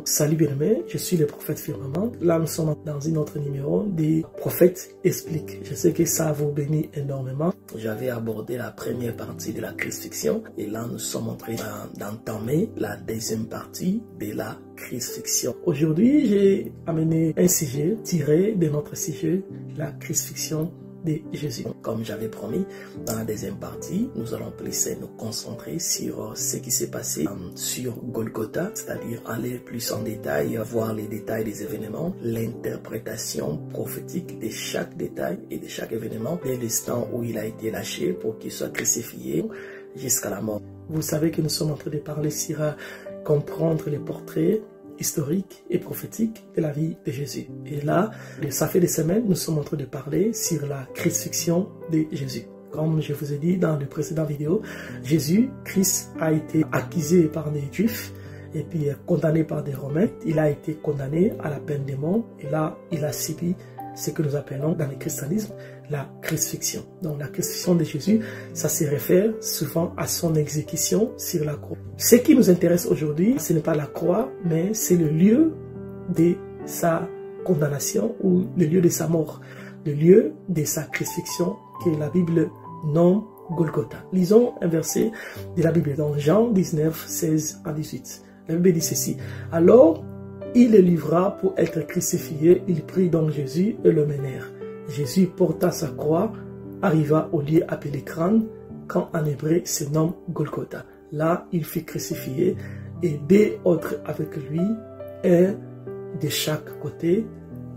Salut bien-aimés, je suis le prophète Firmament. Là, nous sommes dans un autre numéro des prophètes expliquent. Je sais que ça vous bénit énormément. J'avais abordé la première partie de la crucifixion et là, nous sommes en train d'entamer la deuxième partie de la crucifixion. Aujourd'hui, j'ai amené un sujet tiré de notre sujet, la crucifixion de Jésus. Comme j'avais promis, dans la deuxième partie, nous allons plus nous concentrer sur ce qui s'est passé sur Golgotha, c'est-à-dire aller plus en détail, voir les détails des événements, l'interprétation prophétique de chaque détail et de chaque événement, dès l'instant où il a été lâché pour qu'il soit crucifié jusqu'à la mort. Vous savez que nous sommes en train de parler sur comprendre les portraits historique et prophétique de la vie de Jésus. Et là, ça fait des semaines, nous sommes en train de parler sur la crucifixion de Jésus. Comme je vous ai dit dans le précédent vidéo, Jésus, Christ, a été accusé par des Juifs et puis condamné par des Romains. Il a été condamné à la peine de mort et là, il a subi ce que nous appelons dans le christianisme la crucifixion. Donc la crucifixion de Jésus, ça se réfère souvent à son exécution sur la croix. Ce qui nous intéresse aujourd'hui, ce n'est pas la croix, mais c'est le lieu de sa condamnation ou le lieu de sa mort, le lieu de sa crucifixion que la Bible nomme Golgotha. Lisons un verset de la Bible dans Jean 19, 16 à 18. La Bible dit ceci. Alors, il le livra pour être crucifié. Il prit donc Jésus et le menèrent. Jésus porta sa croix, arriva au lieu appelé crâne, quand en hébreu se nomme Golgotha. Là, il fut crucifié et deux autres avec lui, un de chaque côté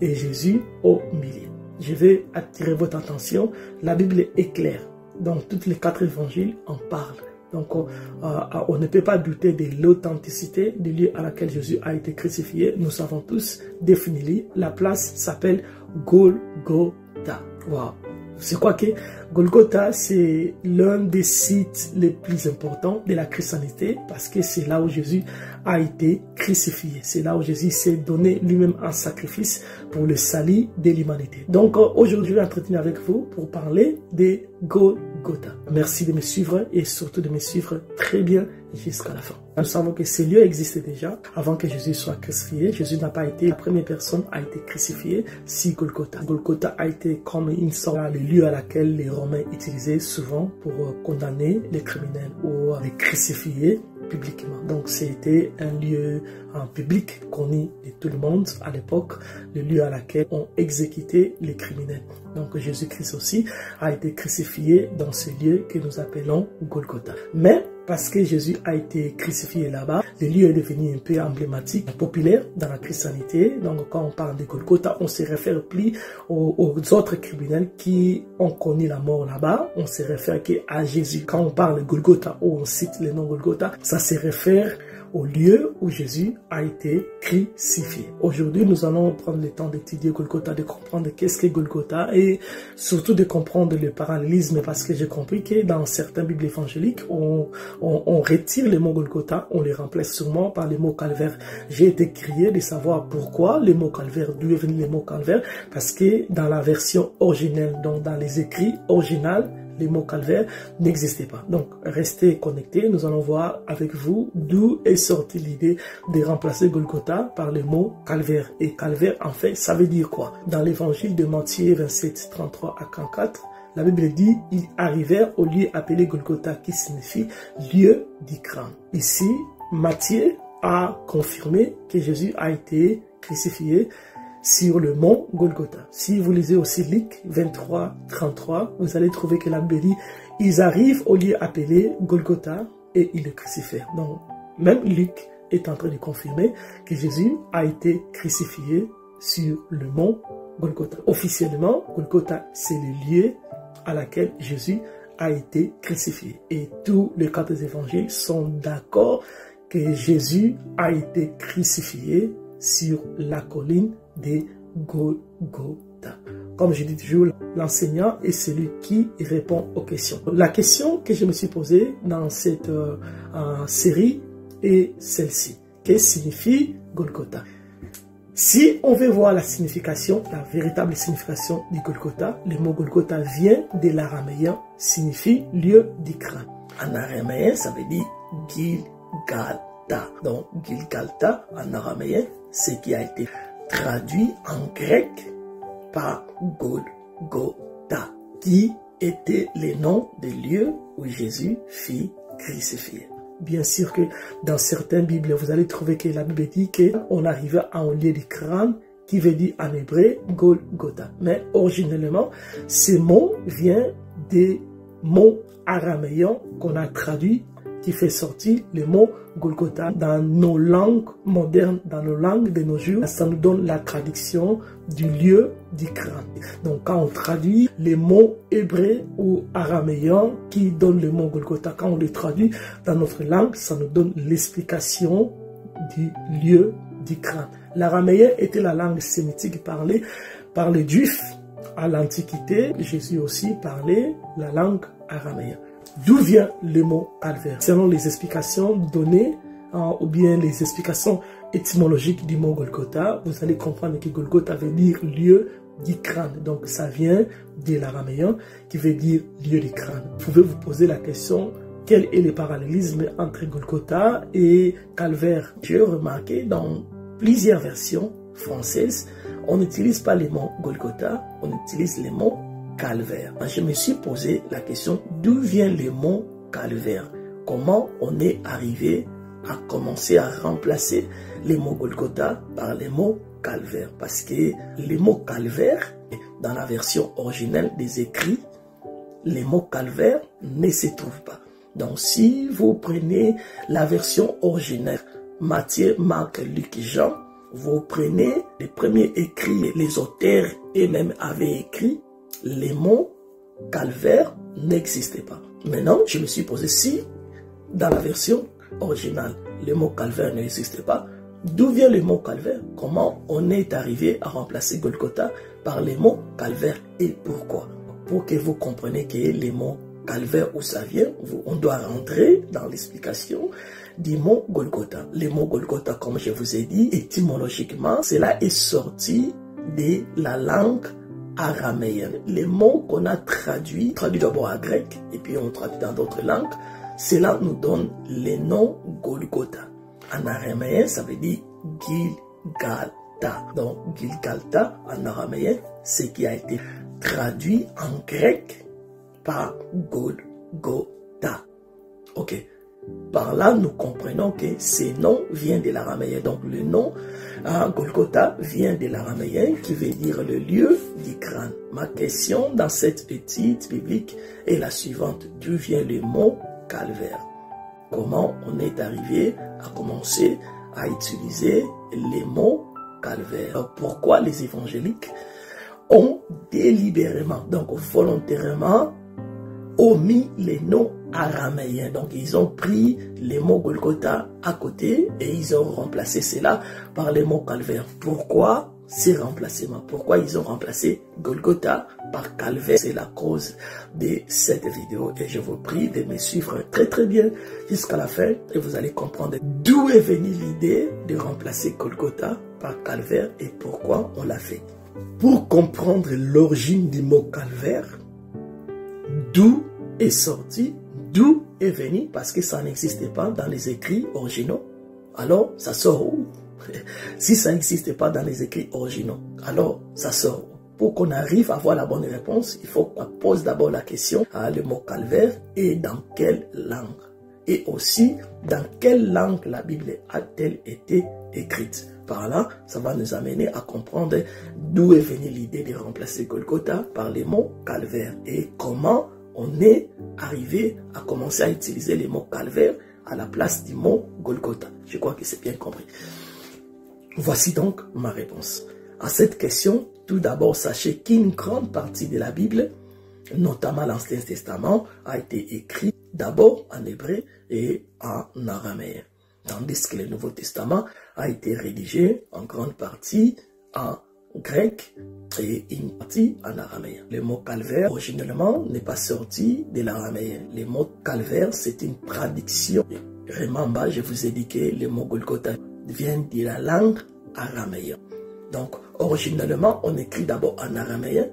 et Jésus au milieu. Je vais attirer votre attention. La Bible est claire. Dans tous les 4 évangiles, on parle. Donc, on ne peut pas douter de l'authenticité du lieu à laquelle Jésus a été crucifié. Nous savons tous définir. La place s'appelle Golgotha. Wow. C'est quoi que Golgotha, c'est l'un des sites les plus importants de la christianité parce que c'est là où Jésus a été crucifié. C'est là où Jésus s'est donné lui-même en sacrifice pour le salut de l'humanité. Donc aujourd'hui, je vais entretenir avec vous pour parler de Golgotha. Merci de me suivre et surtout de me suivre très bien jusqu'à la fin. Nous savons que ce lieu existait déjà avant que Jésus soit crucifié. Jésus n'a pas été la première personne à être crucifiée si Golgotha. Golgotha a été comme une sorte de lieu à laquelle les Romains utilisaient souvent pour condamner les criminels ou les crucifier publiquement. Donc c'était un lieu en public connu de tout le monde à l'époque, le lieu à laquelle on exécutait les criminels. Donc Jésus-Christ aussi a été crucifié dans ce lieu que nous appelons Golgotha. Mais parce que Jésus a été crucifié là-bas, le lieu est devenu un peu emblématique, populaire dans la christianité. Donc quand on parle de Golgotha, on se réfère plus aux autres criminels qui ont connu la mort là-bas. On se réfère qu'à Jésus. Quand on parle de Golgotha ou on cite le nom Golgotha, ça se réfère au lieu où Jésus a été crucifié. Aujourd'hui, nous allons prendre le temps d'étudier Golgotha, de comprendre qu'est-ce que Golgotha et surtout de comprendre le parallélisme parce que j'ai compris que dans certaines Bibles évangéliques, on retire les mots Golgotha, on les remplace sûrement par les mots calvaire. J'ai été curieux de savoir pourquoi les mots calvaire, d'où est venu les mots calvaire, parce que dans la version originelle, donc dans les écrits originaux, les mots calvaire n'existaient pas. Donc, restez connectés. Nous allons voir avec vous d'où est sortie l'idée de remplacer Golgotha par le mot calvaire. Et calvaire, en fait, ça veut dire quoi? Dans l'évangile de Matthieu 27, 33 à 44, la Bible dit, ils arrivèrent au lieu appelé Golgotha, qui signifie lieu du crâne. Ici, Matthieu a confirmé que Jésus a été crucifié sur le mont Golgotha. Si vous lisez aussi Luc 23, 33, vous allez trouver que la Bible dit, ils arrivent au lieu appelé Golgotha et ils le crucifient. Donc, même Luc est en train de confirmer que Jésus a été crucifié sur le mont Golgotha. Officiellement, Golgotha, c'est le lieu à laquelle Jésus a été crucifié. Et tous les 4 évangiles sont d'accord que Jésus a été crucifié sur la colline de Golgotha. Comme je dis toujours, l'enseignant est celui qui répond aux questions. La question que je me suis posée dans cette série est celle-ci. Qu'est-ce que signifie Golgotha? Si on veut voir la signification, la véritable signification du Golgotha, le mot Golgotha vient de l'araméen, signifie lieu du crâne. En araméen, ça veut dire Gilgal. Gilgalta. Donc Gilgalta en araméen, c'est qui a été traduit en grec par Golgotha, qui était les noms des lieux où Jésus fut crucifié. Bien sûr que dans certaines Bibles, vous allez trouver que la Bible dit qu'on arrivait à un lieu du crâne qui veut dire en hébreu Golgotha. Mais originellement, ce mot vient des mots araméens qu'on a traduits, qui fait sortir le mot Golgotha dans nos langues modernes, dans nos langues de nos jours. Ça nous donne la traduction du lieu du crâne. Donc quand on traduit les mots hébreux ou araméens qui donnent le mot Golgotha, quand on les traduit dans notre langue, ça nous donne l'explication du lieu du crâne. L'araméen était la langue sémitique parlée par les Juifs à l'Antiquité. Jésus aussi parlait la langue araméenne. D'où vient le mot calvaire? Selon les explications données, ou bien les explications étymologiques du mot Golgotha, vous allez comprendre que Golgotha veut dire lieu du crâne. Donc ça vient de l'araméen qui veut dire lieu du crâne. Vous pouvez vous poser la question, quel est le parallélisme entre Golgotha et calvaire? J'ai remarqué dans plusieurs versions françaises, on n'utilise pas les mots Golgotha, on utilise les mots calvaire. Je me suis posé la question, d'où vient le mot calvaire? Comment on est arrivé à commencer à remplacer les mots Golgotha par les mots calvaire? Parce que les mots calvaire, dans la version originelle des écrits, les mots calvaire ne se trouvent pas. Donc si vous prenez la version originelle, Matthieu, Marc, Luc et Jean, vous prenez les premiers écrits, les auteurs eux-mêmes avaient écrit, les mots calvaire n'existaient pas. Maintenant, je me suis posé, si dans la version originale, le mot calvaire n'existait pas, d'où vient le mot calvaire? Comment on est arrivé à remplacer Golgotha par les mots calvaire et pourquoi? Pour que vous compreniez que les mots calvaire, où ça vient, on doit rentrer dans l'explication du mot Golgotha. Le mot Golgotha, comme je vous ai dit, étymologiquement, cela est sorti de la langue araméenne. Les mots qu'on a traduits d'abord à grec, et puis on traduit dans d'autres langues, cela nous donne le nom Golgotha. En araméen, ça veut dire Gilgalta. Donc Gilgalta, en araméen, c'est qui a été traduit en grec par Golgotha. Ok. Par là, nous comprenons que ce nom vient de l'araméen. Donc le nom Golgotha vient de l'araméen qui veut dire le lieu du crâne. Ma question dans cette étude biblique est la suivante. D'où vient le mot calvaire? Comment on est arrivé à commencer à utiliser les mots calvaire? Alors, pourquoi les évangéliques ont délibérément, donc volontairement, omis les noms araméens? Donc ils ont pris les mots Golgotha à côté et ils ont remplacé cela par les mots calvaire. Pourquoi ces remplacements? Pourquoi ils ont remplacé Golgotha par calvaire? C'est la cause de cette vidéo et je vous prie de me suivre très bien jusqu'à la fin et vous allez comprendre d'où est venue l'idée de remplacer Golgotha par calvaire et pourquoi on l'a fait. Pour comprendre l'origine du mot calvaire, d'où est sorti, d'où est venu, parce que ça n'existait pas dans les écrits originaux. Alors, ça sort où? Si ça n'existait pas dans les écrits originaux, alors ça sort où? Pour qu'on arrive à avoir la bonne réponse, il faut qu'on pose d'abord la question à le mot calvaire et dans quelle langue? Et aussi, dans quelle langue la Bible a-t-elle été écrite? Par là, ça va nous amener à comprendre d'où est venue l'idée de remplacer Golgotha par les mots calvaire et comment on est arrivé à commencer à utiliser les mots calvaire à la place du mot Golgotha. Je crois que c'est bien compris. Voici donc ma réponse. À cette question, tout d'abord, sachez qu'une grande partie de la Bible, notamment l'Ancien Testament, a été écrit d'abord en hébreu et en araméen. Tandis que le Nouveau Testament a été rédigé en grande partie en grec et une partie en araméen. Le mot calvaire, originellement, n'est pas sorti de l'araméen. Le mot calvaire, c'est une traduction. Vraiment, bas, je vous ai dit que le mot Golgotha vient de la langue araméenne. Donc, originellement, on écrit d'abord en araméen.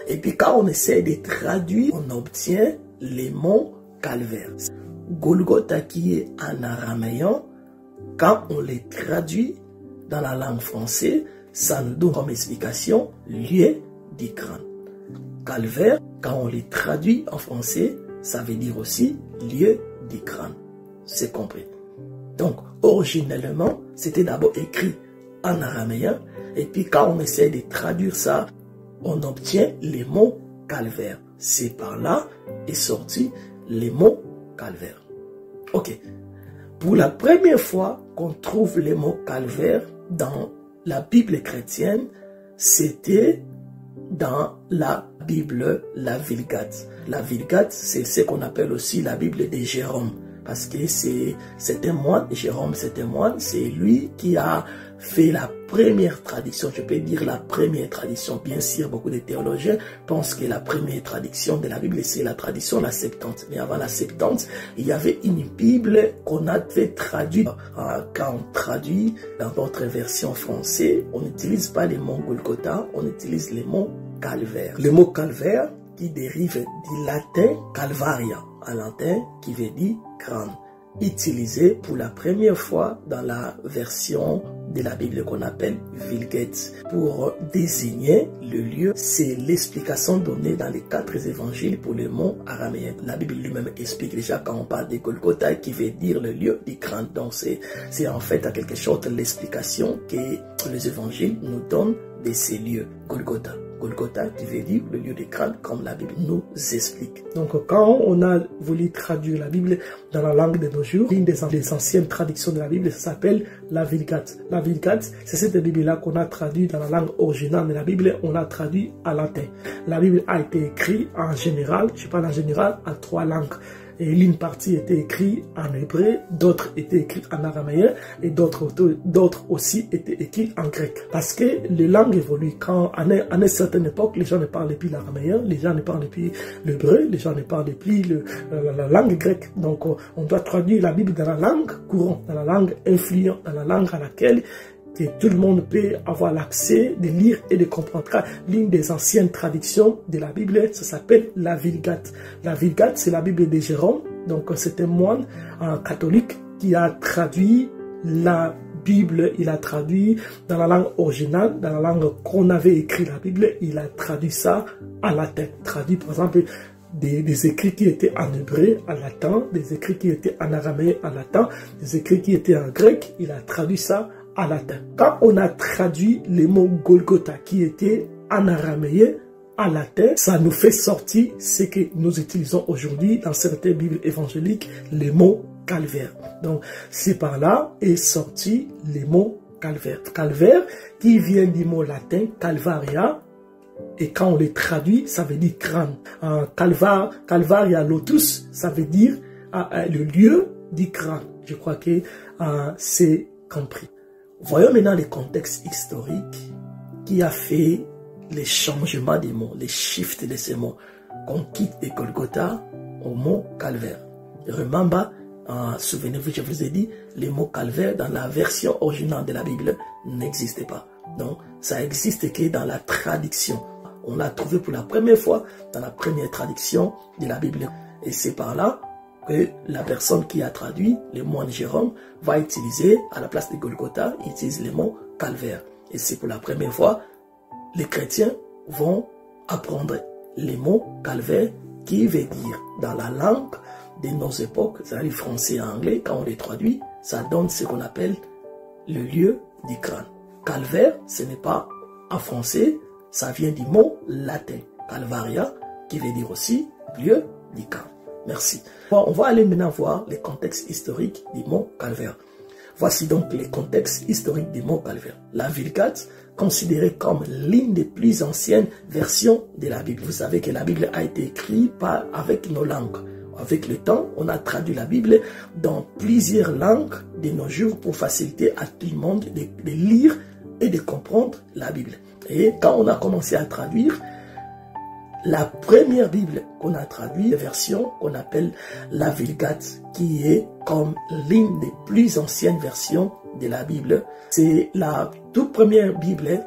Et puis, quand on essaie de traduire, on obtient les mots calvaire. Golgotha qui est en araméen quand on les traduit dans la langue française, ça nous donne comme explication lieu du crâne. Calvaire, quand on les traduit en français, ça veut dire aussi lieu du crâne. C'est compris. Donc, originellement, c'était d'abord écrit en araméen, et puis quand on essaie de traduire ça, on obtient les mots calvaire. C'est par là est sorti les mots calvaire. Ok. Pour la première fois qu'on trouve les mots calvaire dans la Bible chrétienne, c'était dans la Bible, la Vulgate. La Vulgate, c'est ce qu'on appelle aussi la Bible de Jérôme. Parce que c'est un moine, Jérôme c'est un moine, c'est lui qui a fait la première traduction, je peux dire la première traduction. Bien sûr, beaucoup de théologiens pensent que la première traduction de la Bible, c'est la traduction, la Septante. Mais avant la Septante, il y avait une Bible qu'on avait traduite. Quand on traduit dans d'autres versions françaises, on n'utilise pas les mots Golgotha, on utilise les mots calvaire. Le mot calvaire qui dérive du latin calvaria, en latin qui veut dire crâne, utilisé pour la première fois dans la version de la Bible qu'on appelle Vulgate. Pour désigner le lieu, c'est l'explication donnée dans les 4 évangiles pour le mot araméen. La Bible lui-même explique déjà quand on parle de Golgotha qui veut dire le lieu du crâne. Donc c'est en fait à quelque chose l'explication que les évangiles nous donnent de ces lieux. Golgotha. Golgotha qui veut dire le lieu des crânes, comme la Bible nous explique. Donc quand on a voulu traduire la Bible dans la langue de nos jours, une des anciennes traductions de la Bible, ça s'appelle la Vulgate. La Vulgate, c'est cette Bible-là qu'on a traduit dans la langue originale de la Bible, on a traduit à latin. La Bible a été écrite en général, je parle en général, en 3 langues. Et l'une partie était écrite en hébreu, d'autres étaient écrites en araméen et d'autres aussi étaient écrites en grec. Parce que les langues évoluent. Quand à une certaine époque, les gens ne parlaient plus l'araméen, les gens ne parlaient plus l'hébreu, les gens ne parlaient plus la langue grecque. Donc on doit traduire la Bible dans la langue courante, dans la langue influente, dans la langue à laquelle que tout le monde peut avoir l'accès de lire et de comprendre. L'une des anciennes traductions de la Bible, ça s'appelle la Vulgate. La Vulgate, c'est la Bible de Jérôme. Donc, c'est un moine catholique qui a traduit la Bible. Il a traduit dans la langue originale, dans la langue qu'on avait écrit la Bible. Il a traduit ça en latin. Traduit, par exemple, des écrits qui étaient en hébreu, en latin, des écrits qui étaient en araméen, en latin, des écrits qui étaient en grec. Il a traduit ça à latin. Quand on a traduit les mots Golgotha qui étaient en araméen à latin, ça nous fait sortir ce que nous utilisons aujourd'hui dans certaines Bibles évangéliques, les mots calvaire. Donc c'est par là est sorti les mots calvaire. Calvaire qui vient du mot latin calvaria, et quand on les traduit, ça veut dire crâne. Calvaria lotus, ça veut dire le lieu du crâne. Je crois que c'est compris. Voyons maintenant le contexte historique qui a fait les changements des mots, les shifts de ces mots, qu'on quitte de Golgotha au mot calvaire. Remember, souvenez-vous, je vous ai dit, les mots calvaire dans la version originale de la Bible n'existait pas. Donc, ça existe que dans la traduction. On l'a trouvé pour la première fois dans la première traduction de la Bible. Et c'est par là que la personne qui a traduit, le moine Jérôme, va utiliser, à la place de Golgotha, il utilise le mot calvaire. Et c'est pour la première fois, les chrétiens vont apprendre les mots calvaire qui veut dire, dans la langue de nos époques, c'est-à-dire français et anglais, quand on les traduit, ça donne ce qu'on appelle le lieu du crâne. Calvaire, ce n'est pas en français, ça vient du mot latin, calvaria, qui veut dire aussi lieu du crâne. Merci. Bon, on va aller maintenant voir les contextes historiques du mot calvaire. Voici donc les contextes historiques du mot calvaire. La Vulgate, considérée comme l'une des plus anciennes versions de la Bible. Vous savez que la Bible a été écrite avec nos langues. Avec le temps, on a traduit la Bible dans plusieurs langues de nos jours pour faciliter à tout le monde de lire et de comprendre la Bible. Et quand on a commencé à traduire, la première Bible qu'on a traduite, la version qu'on appelle la Vulgate, qui est comme l'une des plus anciennes versions de la Bible. C'est la toute première Bible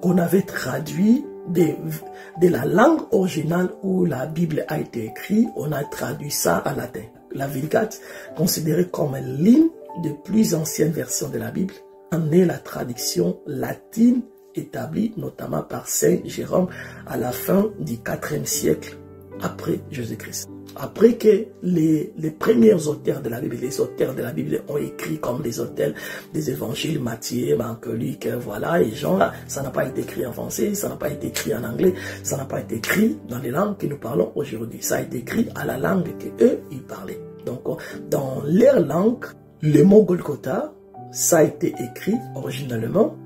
qu'on avait traduite de la langue originale où la Bible a été écrite. On a traduit ça en latin. La Vulgate, considérée comme l'une de plus anciennes versions de la Bible en est la traduction latine établie notamment par Saint Jérôme à la fin du IVe siècle après Jésus-Christ. Après que les premiers auteurs de la Bible, les auteurs de la Bible ont écrit comme des auteurs des évangiles, Matthieu, Marc, Luc, voilà, et Jean, ça n'a pas été écrit en français, ça n'a pas été écrit en anglais, ça n'a pas été écrit dans les langues que nous parlons aujourd'hui. Ça a été écrit à la langue qu'eux, ils parlaient. Donc, dans leur langue, le mot Golgotha, ça a été écrit originalement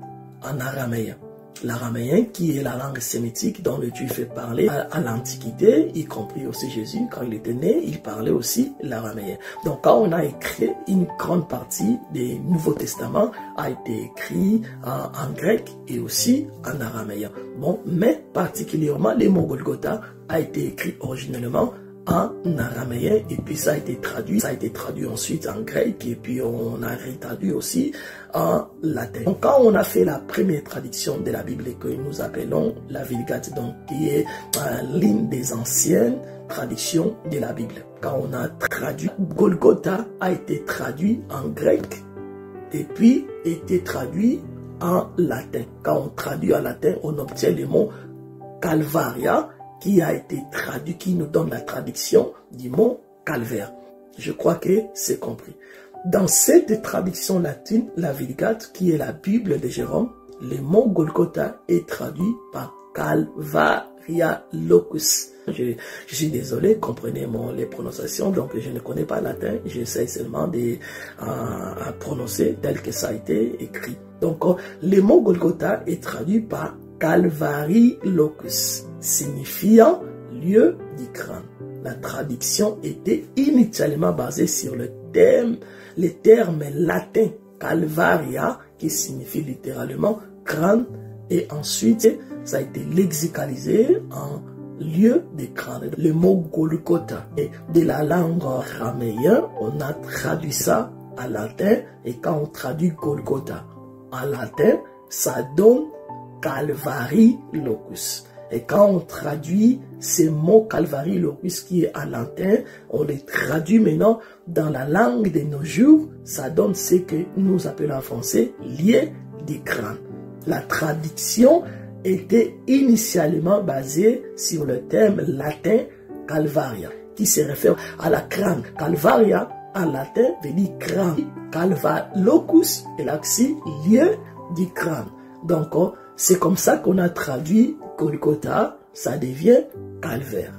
en araméen. L'araméen qui est la langue sémitique dont le Juif est parlé à l'Antiquité, y compris aussi Jésus, quand il était né, il parlait aussi l'araméen. Donc quand on a écrit, une grande partie des Nouveaux Testaments a été écrit en grec et aussi en araméen. Bon, mais particulièrement le mot Golgotha a été écrit originellement en araméen et puis ça a été traduit ensuite en grec et puis on a traduit aussi en latin. Donc quand on a fait la première traduction de la Bible que nous appelons la Vulgate, donc qui est l'une des anciennes traductions de la Bible, quand on a traduit, Golgotha a été traduit en grec et puis été traduit en latin. Quand on traduit en latin, on obtient le mot Calvaria, qui a été traduit, qui nous donne la traduction du mot calvaire. Je crois que c'est compris. Dans cette traduction latine, la Vulgate, qui est la Bible de Jérôme, le mot Golgotha est traduit par Calvaria locus. Je suis désolé, comprenez les prononciations, donc je ne connais pas latin, j'essaie seulement de prononcer tel que ça a été écrit. Donc le mot Golgotha est traduit par Calvary locus, signifiant lieu du crâne. La traduction était initialement basée sur le terme latin Calvaria, qui signifie littéralement crâne, et ensuite ça a été lexicalisé en lieu de crâne. Le mot Golgotha est de la langue araméenne, on a traduit ça en latin, et quand on traduit Golgotha en latin, ça donne Calvary locus. Et quand on traduit ces mots Calvary locus qui est en latin, on les traduit maintenant dans la langue de nos jours, ça donne ce que nous appelons en français lieu du crâne. La traduction était initialement basée sur le terme latin Calvaria, qui se réfère à la crâne. Calvaria en latin veut dire crâne. Calva locus est l'axi lieu du crâne. Donc, c'est comme ça qu'on a traduit Golgotha, ça devient calvaire.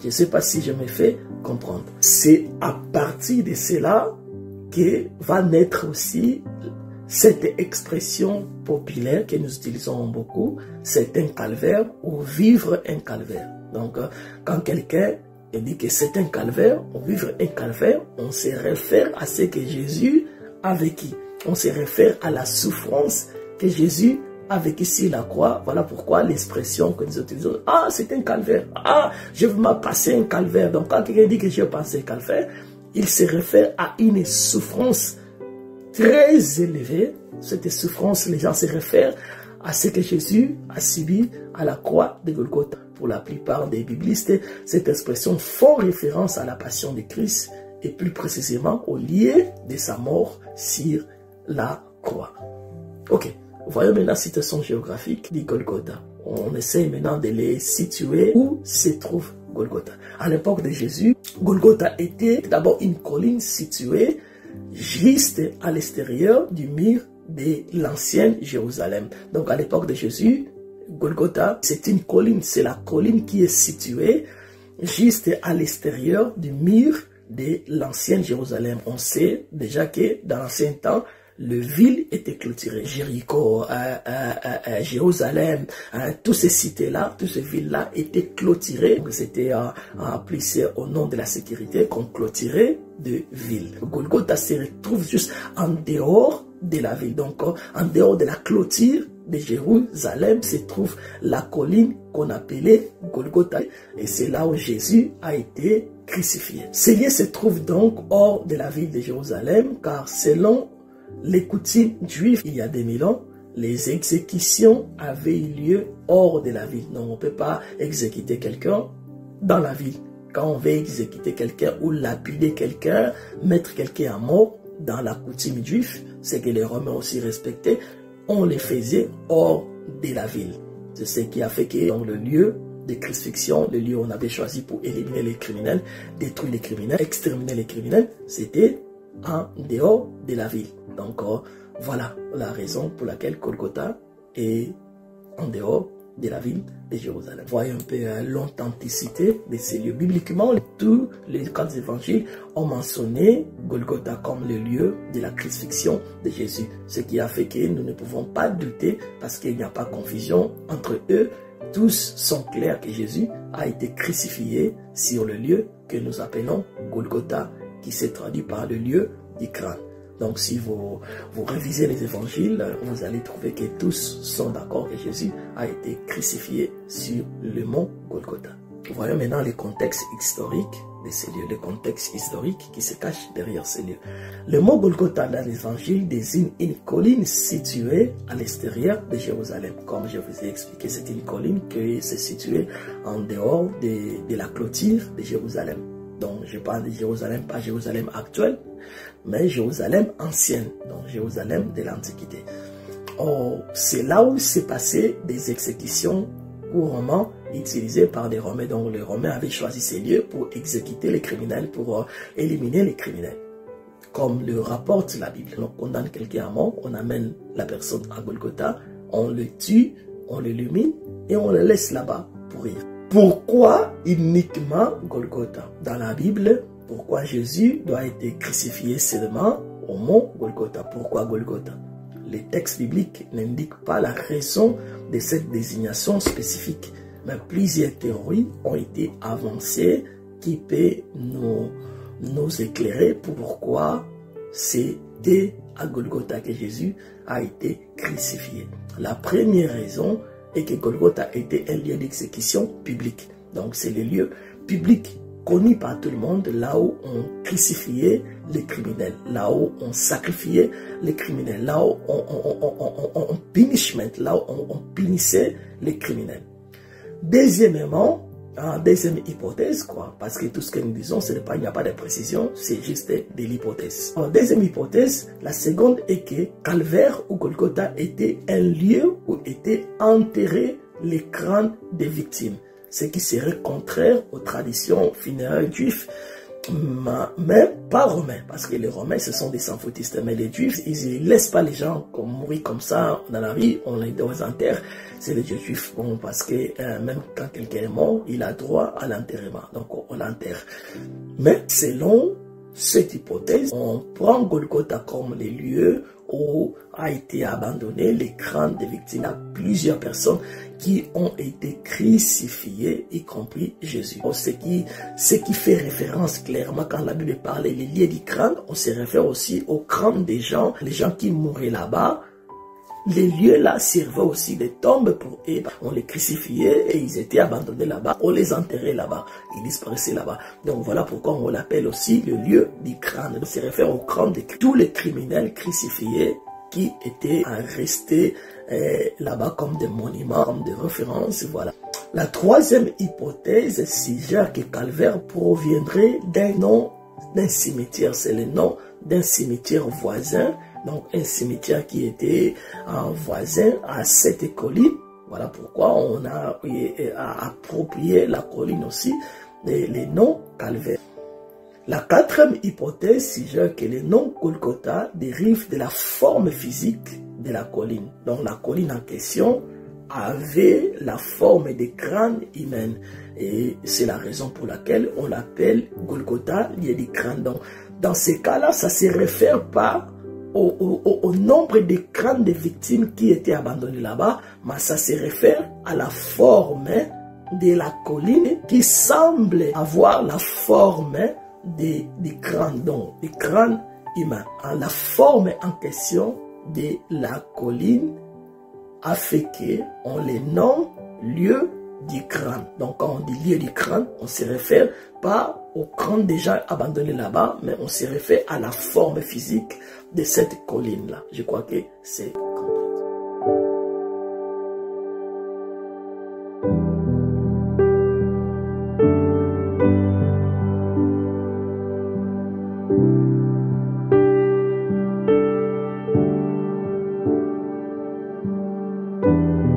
Je ne sais pas si je me fais comprendre. C'est à partir de cela que va naître aussi cette expression populaire que nous utilisons beaucoup, c'est un calvaire ou vivre un calvaire. Donc, quand quelqu'un dit que c'est un calvaire ou vivre un calvaire, on se réfère à ce que Jésus a vécu. On se réfère à la souffrance que Jésus a vécu sur la croix. Voilà pourquoi l'expression que nous utilisons, ah, c'est un calvaire, ah, je vais me passer un calvaire. Donc quand quelqu'un dit que je vais passer un calvaire, il se réfère à une souffrance très élevée. Cette souffrance, les gens se réfèrent à ce que Jésus a subi à la croix de Golgotha. Pour la plupart des biblistes, cette expression fait référence à la passion de Christ et plus précisément au lieu de sa mort sur la croix. Ok. Voyons maintenant la situation géographique du Golgotha. On essaie maintenant de les situer où se trouve Golgotha. À l'époque de Jésus, Golgotha était d'abord une colline située juste à l'extérieur du mur de l'ancienne Jérusalem. Donc à l'époque de Jésus, Golgotha, c'est une colline. C'est la colline qui est située juste à l'extérieur du mur de l'ancienne Jérusalem. On sait déjà que dans l'ancien temps, le ville était clôturé. Jéricho, Jérusalem, tous ces cités-là, toutes ces villes-là étaient clôturées. C'était appelé au nom de la sécurité qu'on clôturait de villes. Golgotha se retrouve juste en dehors de la ville. Donc, en dehors de la clôture de Jérusalem se trouve la colline qu'on appelait Golgotha. Et c'est là où Jésus a été crucifié. Ce lieu se trouve donc hors de la ville de Jérusalem, car selon les coutumes juives, il y a 2000 ans, les exécutions avaient eu lieu hors de la ville. Non, on ne peut pas exécuter quelqu'un dans la ville. Quand on veut exécuter quelqu'un ou lapider quelqu'un, mettre quelqu'un à mort dans la coutume juive, c'est que les Romains aussi respectaient, on les faisait hors de la ville. C'est ce qui a fait que dans le lieu de crucifixion, le lieu où on avait choisi pour éliminer les criminels, détruire les criminels, exterminer les criminels, c'était en dehors de la ville. Donc voilà la raison pour laquelle Golgotha est en dehors de la ville de Jérusalem. Voyez un peu l'authenticité de ces lieux. Bibliquement, tous les quatre évangiles ont mentionné Golgotha comme le lieu de la crucifixion de Jésus. Ce qui a fait que nous ne pouvons pas douter, parce qu'il n'y a pas confusion entre eux. Tous sont clairs que Jésus a été crucifié sur le lieu que nous appelons Golgotha, qui s'est traduit par le lieu du crâne. Donc si vous révisez les évangiles, vous allez trouver que tous sont d'accord que Jésus a été crucifié sur le mont Golgotha. Voyons maintenant les contextes historiques de ces lieux, le contexte historique qui se cache derrière ces lieux. Le mont Golgotha dans l'évangile désigne une colline située à l'extérieur de Jérusalem. Comme je vous ai expliqué, c'est une colline qui se située en dehors de la clôture de Jérusalem. Donc je parle de Jérusalem, pas Jérusalem actuelle, mais Jérusalem ancienne, donc Jérusalem de l'Antiquité. Oh, c'est là où s'est passé des exécutions couramment utilisées par les Romains. Donc les Romains avaient choisi ces lieux pour exécuter les criminels, pour éliminer les criminels. Comme le rapporte la Bible, on condamne quelqu'un à mort, on amène la personne à Golgotha, on le tue, on l'illumine et on le laisse là-bas pourrir. Pourquoi uniquement Golgotha? Dans la Bible, pourquoi Jésus doit être crucifié seulement au mont Golgotha? Pourquoi Golgotha? Les textes bibliques n'indiquent pas la raison de cette désignation spécifique, mais plusieurs théories ont été avancées qui peuvent nous éclairer pour pourquoi c'était à Golgotha que Jésus a été crucifié. La première raison est que Golgotha était un lieu d'exécution public. Donc c'est le lieu public connu par tout le monde, là où on crucifiait les criminels, là où on sacrifiait les criminels, là où on punishment, là où on punissait les criminels. Deuxièmement, deuxième hypothèse, quoi, parce que tout ce que nous disons, il n'y a pas de précision, c'est juste de l'hypothèse. Deuxième hypothèse, la seconde est que Calvaire ou Golgotha était un lieu où étaient enterrés les crânes des victimes, ce qui serait contraire aux traditions funéraires juives, mais pas romains, parce que les Romains, ce sont des sans-foutistes, mais les Juifs, ils ne laissent pas les gens mourir comme ça dans la vie, on les enterre. C'est les Juifs, bon, parce que même quand quelqu'un est mort, il a droit à l'enterrement, donc on l'enterre. Mais selon cette hypothèse, on prend Golgotha comme les lieux où a été abandonné les crânes des victimes. Il y a plusieurs personnes qui ont été crucifiées, y compris Jésus. Ce qui fait référence clairement quand la Bible parle des lieux du crâne, on se réfère aussi aux crânes des gens, les gens qui mouraient là-bas. Les lieux-là servaient aussi de tombes pour eux. On les crucifiait et ils étaient abandonnés là-bas. On les enterrait là-bas. Ils disparaissaient là-bas. Donc voilà pourquoi on l'appelle aussi le lieu du crâne. On se réfère au crâne de tous les criminels crucifiés qui étaient restés là-bas comme des monuments, comme des références. Voilà. La troisième hypothèse suggère que Calvaire proviendrait d'un nom d'un cimetière. C'est le nom d'un cimetière voisin. Donc un cimetière qui était voisin à cette colline. Voilà pourquoi on a approprié la colline aussi, les noms Calvaire. La quatrième hypothèse suggère que le nom Golgotha dérive de la forme physique de la colline. Donc la colline en question avait la forme des crânes humains. Et c'est la raison pour laquelle on l'appelle Golgotha, lieu du crâne. Donc dans ces cas-là, ça ne se réfère pas au nombre de crânes de victimes qui étaient abandonnés là-bas, mais ça se réfère à la forme de la colline qui semble avoir la forme des crânes, donc des crânes humains. La forme en question de la colline a fait qu'on les nomme lieu du crâne. Donc quand on dit lieu du crâne, on se réfère pas au crâne déjà abandonné là-bas, mais on se réfère à la forme physique de cette colline-là. Je crois que c'est compris. Thank you.